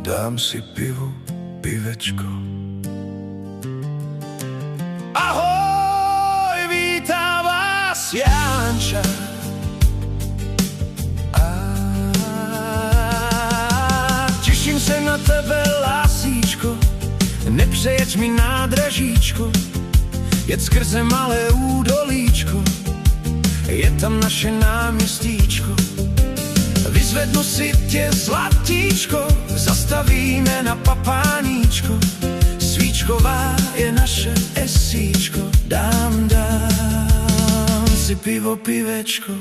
dám si pivu, pivečko. Ahoj, vítá vás Janča. Těším se na tebe, lásíčko, nepřejeď mi nádražíčko, jet skrze malé údolíčko, je tam naše náměstíčko. Vyzvednu si tě, zlatíčko, zastavíme na papáníčko, svíčková je naše esíčko. Dám si pivo, pivečko.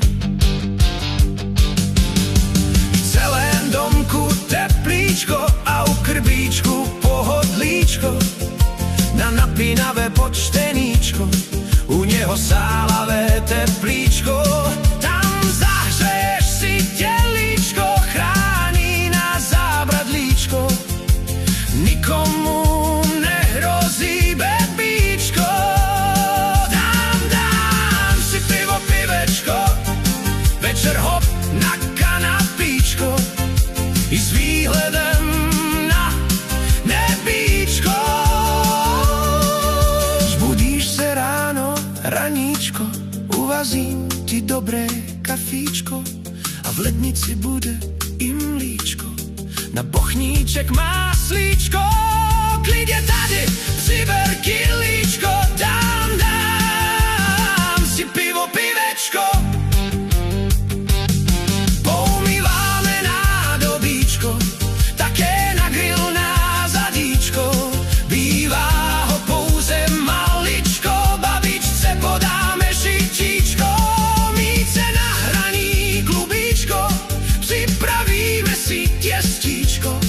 V celém domku teplíčko a u krbíčku pohodlíčko, na napínavé počteníčko, u něho sálavé teplíčko. Tam zahřeješ si tělíčko, chrání nás zábradlíčko, nikomu nehrozí bebíčko. Dám si pivo, pivečko, večer hop na kanapíčko, i s výhledem na nebíčko. Zbudíš se ráno, raníčko, uvazím ti dobré kafíčko a v lednici bude i mlíčko, na bochníček máslíčko. Klidně tady přiber kilíčko, dám si pivo, pivečko. Poumýváme nádobíčko, také na grill na zadíčko, bývá ho pouze maličko, babičce podáme šitíčko, míce na hraní klubíčko, připravíme si těstíčko,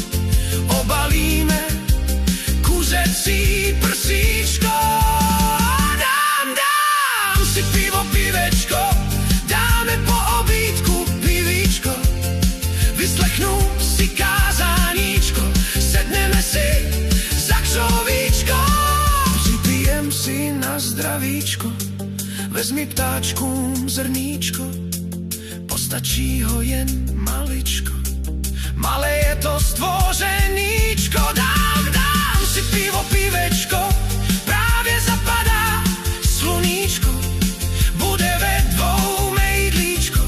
obalíme kuřecí prsíčko. Dám si pivo, pivečko, dáme po obídku pivíčko, vyslechnu si kázáníčko, sedneme si za křovíčko, připijem si na zdravíčko, vezmi ptáčkům zrníčko, postačí ho jen maličko, malé je to stvořeníčko. Dám si pivo, pivečko, právě zapadá sluníčko, bude ve dvou mejdlíčko,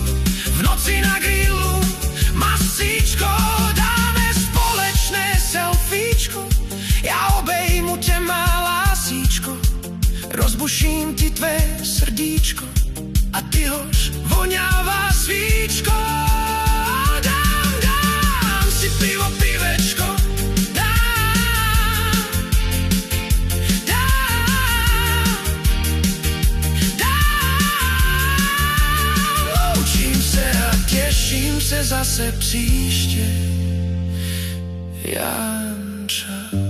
v noci na grilu masíčko, dáme společné selfiečko, já obejmu tě, má lásíčko, rozbuším ti tvé srdíčko a ty hož voňavá svíčko. Dám si pivo, pivečko, loučím se a těším se zase příště. Janča.